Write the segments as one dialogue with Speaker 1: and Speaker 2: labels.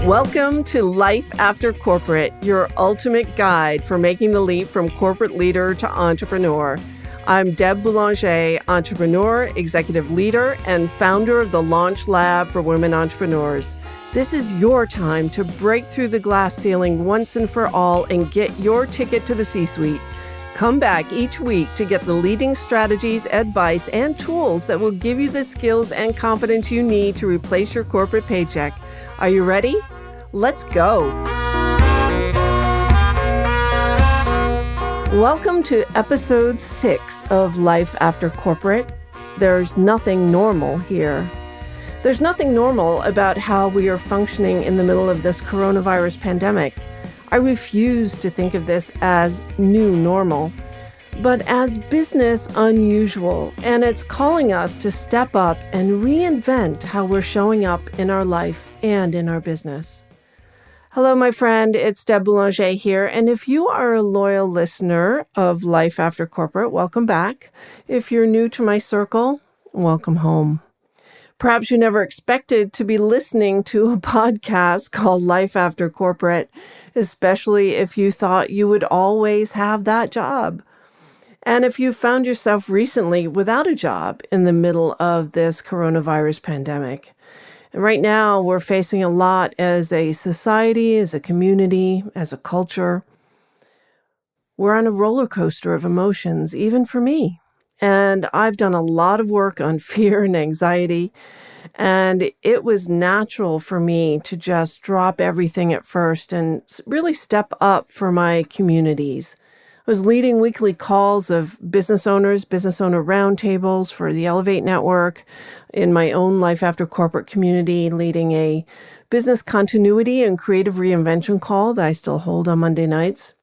Speaker 1: Welcome to Life After Corporate, your ultimate guide for making the leap from corporate leader to entrepreneur. I'm Deb Boulanger, entrepreneur, executive leader, and founder of the Launch Lab for Women Entrepreneurs. This is your time to break through the glass ceiling once and for all and get your ticket to the C-suite. Come back each week to get the leading strategies, advice, and tools that will give you the skills and confidence you need to replace your corporate paycheck. Are you ready? Let's go. Welcome to episode 6 of Life After Corporate. There's nothing normal here. There's nothing normal about how we are functioning in the middle of this coronavirus pandemic. I refuse to think of this as new normal, but as business unusual, and it's calling us to step up and reinvent how we're showing up in our life and in our business. Hello, my friend. It's Deb Boulanger here. And if you are a loyal listener of Life After Corporate, welcome back. If you're new to my circle, welcome home. Perhaps you never expected to be listening to a podcast called Life After Corporate, especially if you thought you would always have that job. And if you found yourself recently without a job in the middle of this coronavirus pandemic. Right now, we're facing a lot as a society, as a community, as a culture. We're on a roller coaster of emotions, even for me. And I've done a lot of work on fear and anxiety. And it was natural for me to just drop everything at first and really step up for my communities. I was leading weekly calls of business owners, business owner roundtables for the Elevate Network, in my own Life After Corporate community, leading a business continuity and creative reinvention call that I still hold on Monday nights,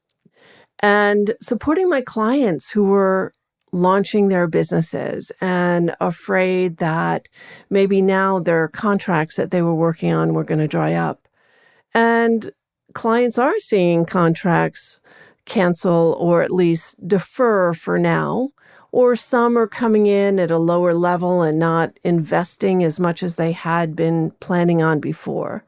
Speaker 1: and supporting my clients who were launching their businesses and afraid that maybe now their contracts that they were working on were going to dry up. And clients are seeing contracts cancel or at least defer for now, or some are coming in at a lower level and not investing as much as they had been planning on before.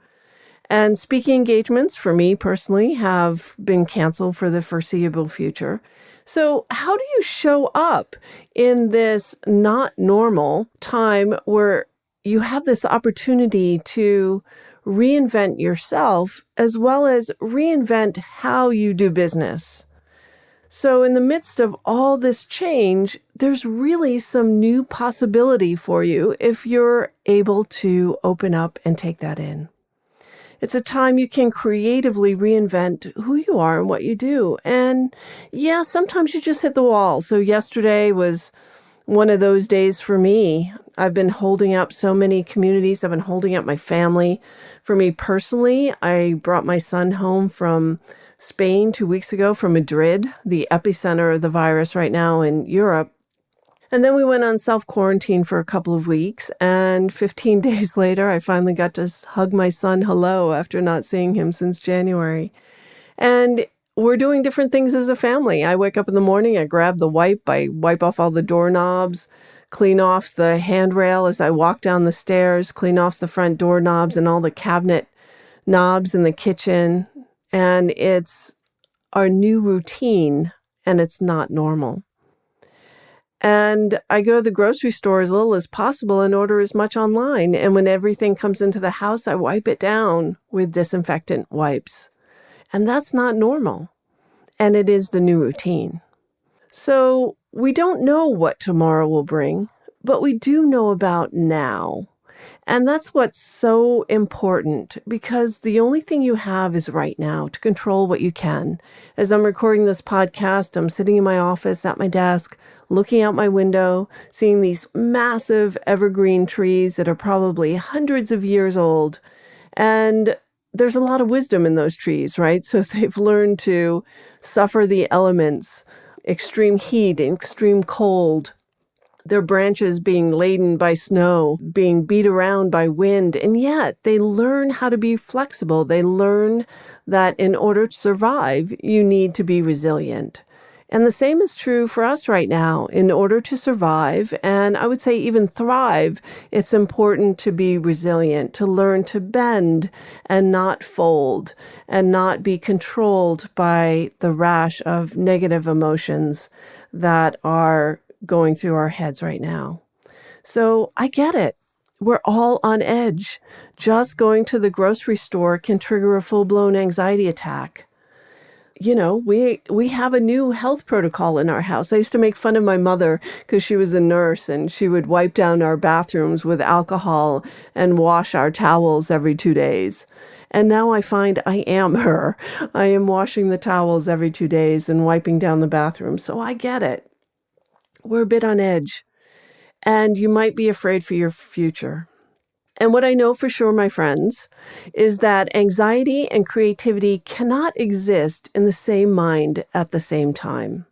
Speaker 1: And speaking engagements for me personally have been canceled for the foreseeable future. So how do you show up in this not normal time where you have this opportunity to reinvent yourself as well as reinvent how you do business? So in the midst of all this change, there's really some new possibility for you if you're able to open up and take that in. It's a time you can creatively reinvent who you are and what you do. And yeah, sometimes you just hit the wall. So yesterday was one of those days for me. I've been holding up so many communities. I've been holding up my family. For me personally, I brought my son home from Spain 2 weeks ago, from Madrid, the epicenter of the virus right now in Europe. And then we went on self-quarantine for a couple of weeks. And 15 days later, I finally got to hug my son hello after not seeing him since January. And we're doing different things as a family. I wake up in the morning, I grab the wipe, I wipe off all the doorknobs, clean off the handrail as I walk down the stairs, clean off the front doorknobs and all the cabinet knobs in the kitchen. And it's our new routine, and it's not normal. And I go to the grocery store as little as possible and order as much online. And when everything comes into the house, I wipe it down with disinfectant wipes. And that's not normal. And it is the new routine. So we don't know what tomorrow will bring, but we do know about now. And that's what's so important, because the only thing you have is right now to control what you can. As I'm recording this podcast, I'm sitting in my office at my desk, looking out my window, seeing these massive evergreen trees that are probably hundreds of years old. And there's a lot of wisdom in those trees, right? So they've learned to suffer the elements, extreme heat, extreme cold, their branches being laden by snow, being beat around by wind, and yet they learn how to be flexible. They learn that in order to survive, you need to be resilient. And the same is true for us right now. In order to survive, and I would say even thrive, it's important to be resilient, to learn to bend and not fold, and not be controlled by the rash of negative emotions that are going through our heads right now. So I get it. We're all on edge. Just going to the grocery store can trigger a full-blown anxiety attack. We have a new health protocol in our house. I used to make fun of my mother because she was a nurse and she would wipe down our bathrooms with alcohol and wash our towels every 2 days. And now I find I am her. I am washing the towels every 2 days and wiping down the bathroom. So I get it. We're a bit on edge. And you might be afraid for your future. And what I know for sure, my friends, is that anxiety and creativity cannot exist in the same mind at the same time.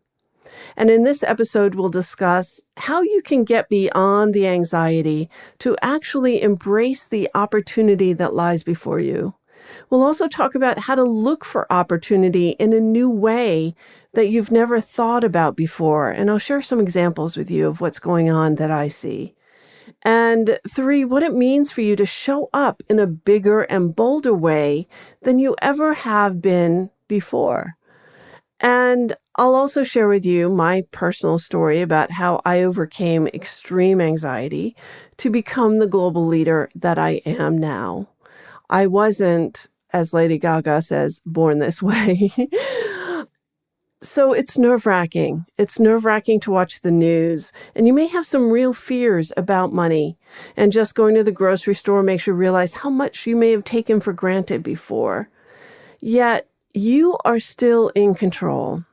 Speaker 1: And in this episode, we'll discuss how you can get beyond the anxiety to actually embrace the opportunity that lies before you. We'll also talk about how to look for opportunity in a new way that you've never thought about before. And I'll share some examples with you of what's going on that I see. And 3, what it means for you to show up in a bigger and bolder way than you ever have been before. And I'll also share with you my personal story about how I overcame extreme anxiety to become the global leader that I am now. I wasn't, as Lady Gaga says, born this way. So it's nerve-wracking. It's nerve-wracking to watch the news. And you may have some real fears about money. And just going to the grocery store makes you realize how much you may have taken for granted before. Yet you are still in control.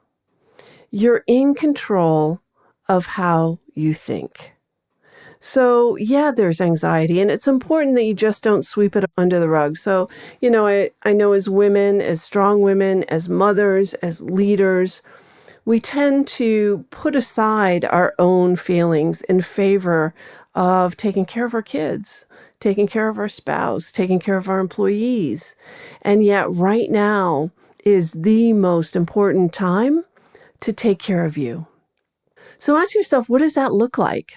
Speaker 1: You're in control of how you think. So yeah, there's anxiety, and it's important that you just don't sweep it under the rug. So, I know as women, as strong women, as mothers, as leaders, we tend to put aside our own feelings in favor of taking care of our kids, taking care of our spouse, taking care of our employees. And yet right now is the most important time to take care of you. So ask yourself, what does that look like?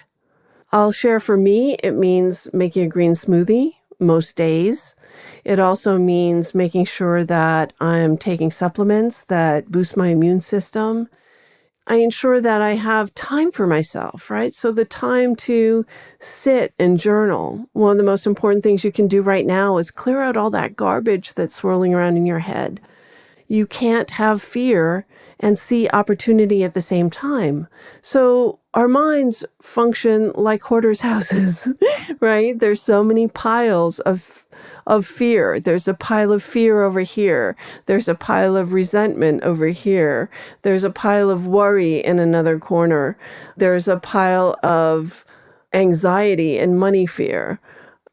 Speaker 1: I'll share for me, it means making a green smoothie most days. It also means making sure that I'm taking supplements that boost my immune system. I ensure that I have time for myself, right? So the time to sit and journal. One of the most important things you can do right now is clear out all that garbage that's swirling around in your head. You can't have fear and see opportunity at the same time. So our minds function like hoarders' houses, right? There's so many piles of fear. There's a pile of fear over here. There's a pile of resentment over here. There's a pile of worry in another corner. There's a pile of anxiety and money fear.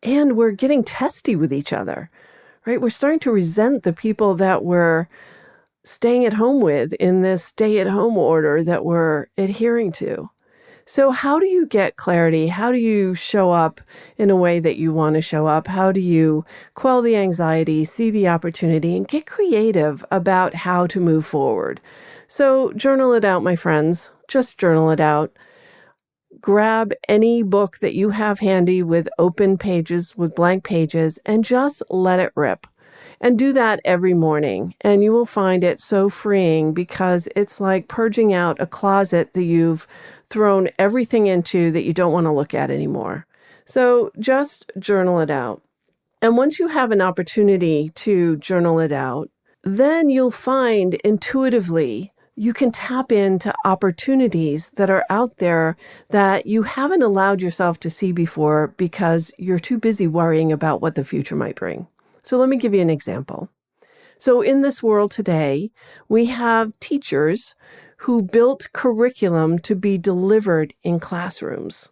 Speaker 1: And we're getting testy with each other, right? We're starting to resent the people that we're staying at home with in this stay-at-home order that we're adhering to. So how do you get clarity? How do you show up in a way that you want to show up? How do you quell the anxiety, see the opportunity, and get creative about how to move forward? So journal it out, my friends. Just journal it out. Grab any book that you have handy with open pages, with blank pages, and just let it rip. And do that every morning. And you will find it so freeing because it's like purging out a closet that you've thrown everything into that you don't want to look at anymore. So just journal it out. And once you have an opportunity to journal it out, then you'll find intuitively you can tap into opportunities that are out there that you haven't allowed yourself to see before because you're too busy worrying about what the future might bring. So let me give you an example. So in this world today, we have teachers who built curriculum to be delivered in classrooms.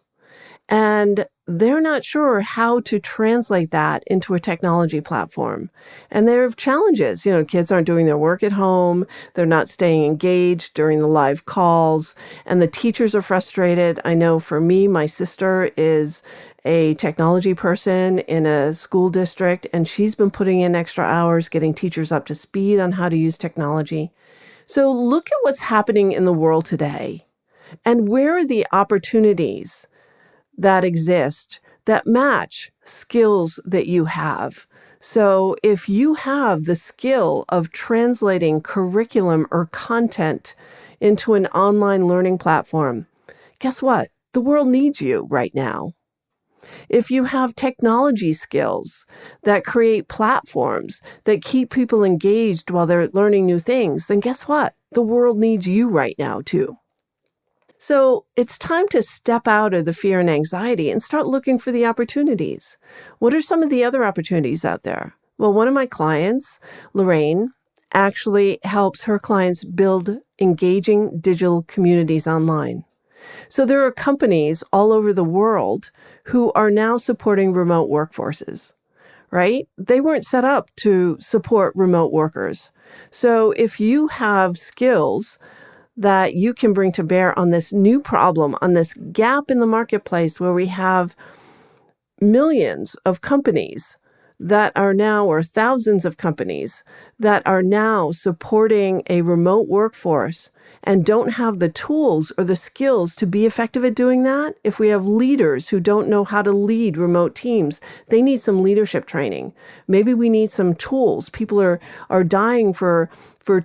Speaker 1: And they're not sure how to translate that into a technology platform. And there are challenges. Kids aren't doing their work at home. They're not staying engaged during the live calls. And the teachers are frustrated. I know for me, my sister is a technology person in a school district, and she's been putting in extra hours getting teachers up to speed on how to use technology. So look at what's happening in the world today, and where are the opportunities that exist that match skills that you have. So if you have the skill of translating curriculum or content into an online learning platform, guess what? The world needs you right now. If you have technology skills that create platforms that keep people engaged while they're learning new things, then guess what? The world needs you right now too. So it's time to step out of the fear and anxiety and start looking for the opportunities. What are some of the other opportunities out there? Well, one of my clients, Lorraine, actually helps her clients build engaging digital communities online. So there are companies all over the world who are now supporting remote workforces, right? They weren't set up to support remote workers. So if you have skills that you can bring to bear on this new problem, on this gap in the marketplace where we have millions of companies that are now, or thousands of companies that are now supporting a remote workforce and don't have the tools or the skills to be effective at doing that. If we have leaders who don't know how to lead remote teams, they need some leadership training. Maybe we need some tools. People are dying for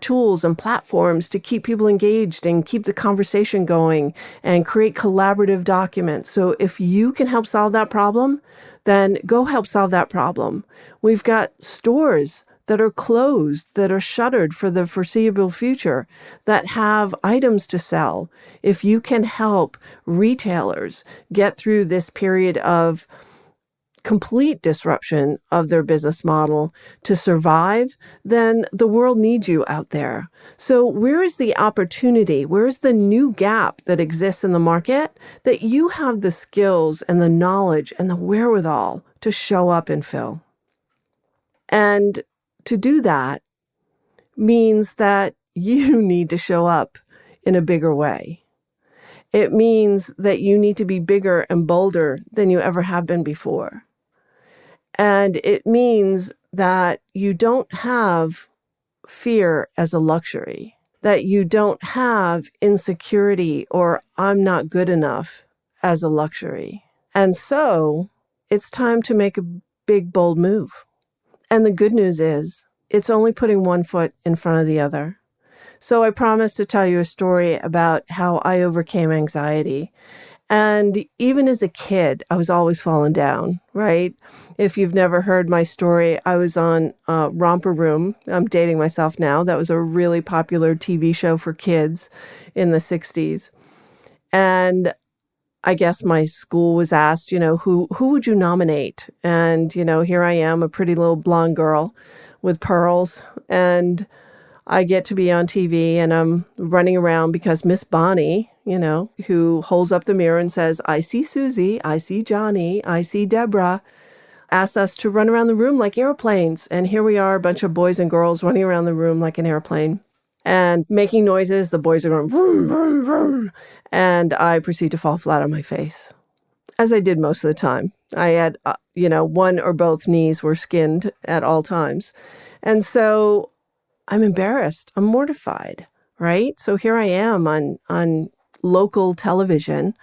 Speaker 1: tools and platforms to keep people engaged and keep the conversation going and create collaborative documents. So if you can help solve that problem, then go help solve that problem. We've got stores that are closed, that are shuttered for the foreseeable future, that have items to sell. If you can help retailers get through this period of complete disruption of their business model to survive, then the world needs you out there. So where is the opportunity? Where is the new gap that exists in the market that you have the skills and the knowledge and the wherewithal to show up and fill? And to do that means that you need to show up in a bigger way. It means that you need to be bigger and bolder than you ever have been before. And it means that you don't have fear as a luxury, that you don't have insecurity or I'm not good enough as a luxury. And so it's time to make a big, bold move. And the good news is it's only putting one foot in front of the other. So I promised to tell you a story about how I overcame anxiety. And even as a kid, I was always falling down, right? If you've never heard my story, I was on Romper Room. I'm dating myself now. That was a really popular TV show for kids in the 60s. And I guess my school was asked, who would you nominate? And, here I am, a pretty little blonde girl with pearls. And I get to be on TV and I'm running around because Miss Bonnie, who holds up the mirror and says, I see Susie, I see Johnny, I see Deborah, asks us to run around the room like airplanes. And here we are, a bunch of boys and girls running around the room like an airplane and making noises. The boys are going, vroom, vroom, vroom. And I proceed to fall flat on my face, as I did most of the time. I had, one or both knees were skinned at all times. And so I'm embarrassed. I'm mortified, right? So here I am on local television.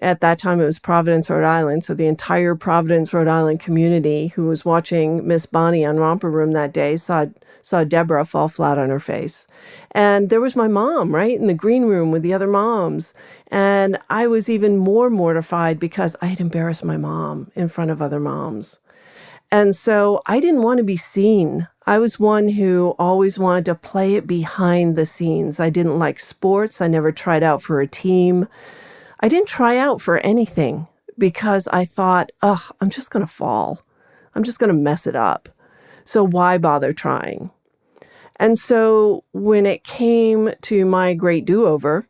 Speaker 1: At that time, it was Providence, Rhode Island. So the entire Providence, Rhode Island community who was watching Miss Bonnie on Romper Room that day saw Deborah fall flat on her face. And there was my mom, right, in the green room with the other moms. And I was even more mortified because I had embarrassed my mom in front of other moms. And so I didn't want to be seen. I was one who always wanted to play it behind the scenes. I didn't like sports. I never tried out for a team. I didn't try out for anything because I thought, I'm just going to fall. I'm just going to mess it up. So why bother trying? And so when it came to my great do-over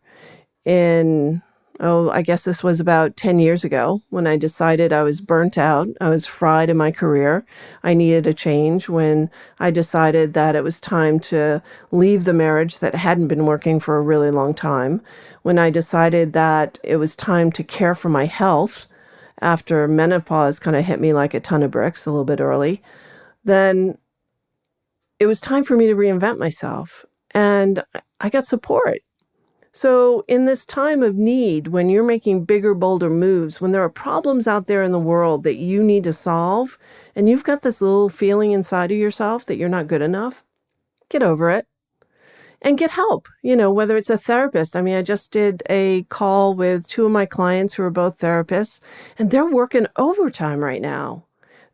Speaker 1: I guess this was about 10 years ago when I decided I was burnt out. I was fried in my career. I needed a change when I decided that it was time to leave the marriage that hadn't been working for a really long time. When I decided that it was time to care for my health after menopause kind of hit me like a ton of bricks a little bit early, then it was time for me to reinvent myself. and I got support. So in this time of need, when you're making bigger, bolder moves, when there are problems out there in the world that you need to solve, and you've got this little feeling inside of yourself that you're not good enough, get over it and get help, whether it's a therapist. I mean, I just did a call with two of my clients who are both therapists, and they're working overtime right now.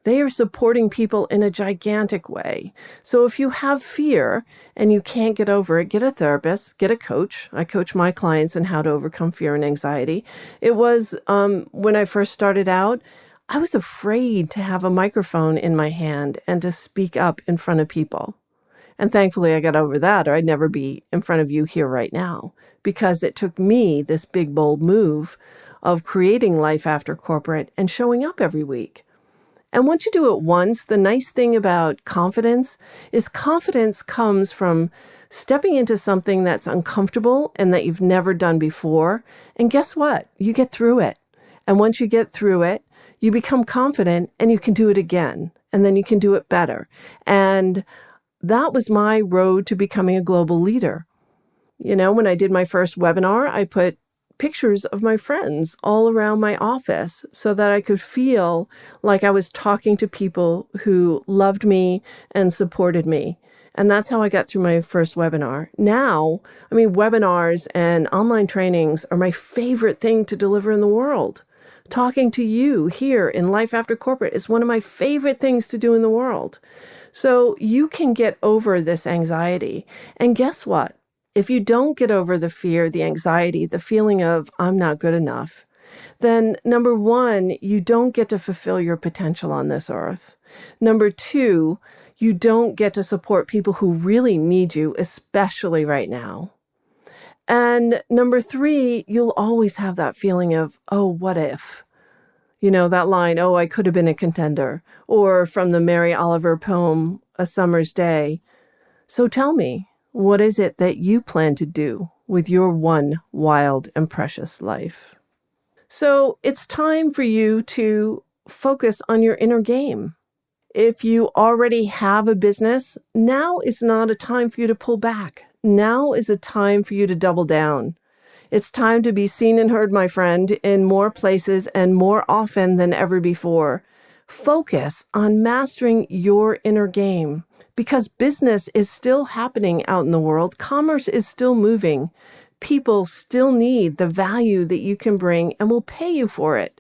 Speaker 1: They are supporting people in a gigantic way. So if you have fear and you can't get over it, get a therapist, get a coach. I coach my clients in how to overcome fear and anxiety. It was when I first started out, I was afraid to have a microphone in my hand and to speak up in front of people. And thankfully I got over that, or I'd never be in front of you here right now, because it took me this big, bold move of creating Life After Corporate and showing up every week. And once you do it once, the nice thing about confidence is confidence comes from stepping into something that's uncomfortable and that you've never done before. And guess what? You get through it. And once you get through it, you become confident and you can do it again. And then you can do it better. And that was my road to becoming a global leader. When I did my first webinar, I put pictures of my friends all around my office so that I could feel like I was talking to people who loved me and supported me. And that's how I got through my first webinar. Now, webinars and online trainings are my favorite thing to deliver in the world. Talking to you here in Life After Corporate is one of my favorite things to do in the world. So you can get over this anxiety. And guess what? If you don't get over the fear, the anxiety, the feeling of I'm not good enough, then number one, you don't get to fulfill your potential on this earth. Number two, you don't get to support people who really need you, especially right now. And number three, you'll always have that feeling of, oh, what if? That line, oh, I could have been a contender, or from the Mary Oliver poem, A Summer's Day. So tell me, what is it that you plan to do with your one wild and precious life? So it's time for you to focus on your inner game. If you already have a business, now is not a time for you to pull back. Now is a time for you to double down. It's time to be seen and heard, my friend, in more places and more often than ever before. Focus on mastering your inner game. Because business is still happening out in the world. Commerce is still moving. People still need the value that you can bring and will pay you for it.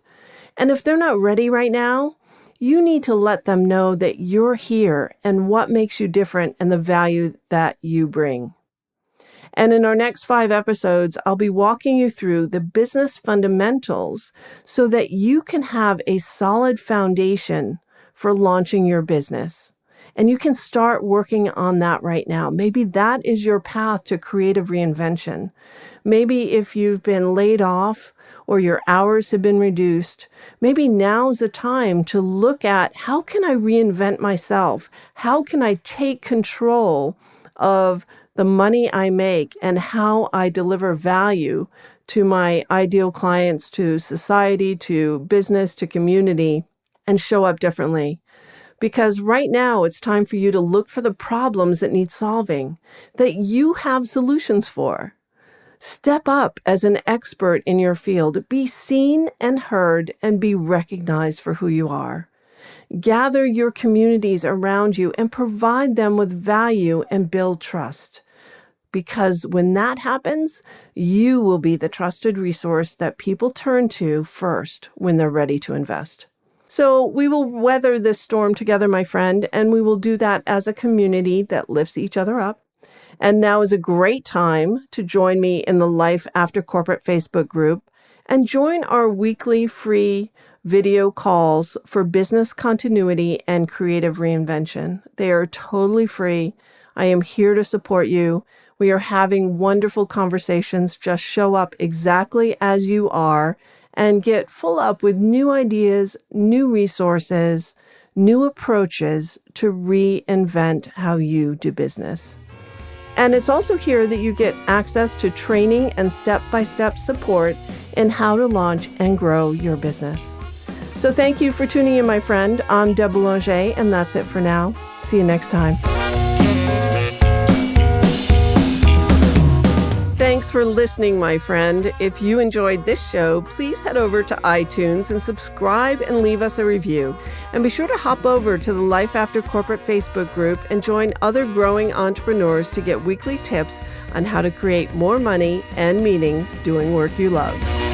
Speaker 1: And if they're not ready right now, you need to let them know that you're here and what makes you different and the value that you bring. And in our next 5 episodes, I'll be walking you through the business fundamentals so that you can have a solid foundation for launching your business. And you can start working on that right now. Maybe that is your path to creative reinvention. Maybe if you've been laid off or your hours have been reduced, maybe now's the time to look at how can I reinvent myself? How can I take control of the money I make and how I deliver value to my ideal clients, to society, to business, to community, and show up differently? Because right now it's time for you to look for the problems that need solving, that you have solutions for. Step up as an expert in your field. Be seen and heard and be recognized for who you are. Gather your communities around you and provide them with value and build trust. Because when that happens, you will be the trusted resource that people turn to first when they're ready to invest. So we will weather this storm together, my friend, and we will do that as a community that lifts each other up. And now is a great time to join me in the Life After Corporate Facebook group and join our weekly free video calls for business continuity and creative reinvention. They are totally free. I am here to support you. We are having wonderful conversations. Just show up exactly as you are and get full up with new ideas, new resources, new approaches to reinvent how you do business. And it's also here that you get access to training and step-by-step support in how to launch and grow your business. So thank you for tuning in, my friend. I'm Deb Boulanger, and that's it for now. See you next time. Thanks for listening, my friend. If you enjoyed this show, please head over to iTunes and subscribe and leave us a review. And be sure to hop over to the Life After Corporate Facebook group and join other growing entrepreneurs to get weekly tips on how to create more money and meaning doing work you love.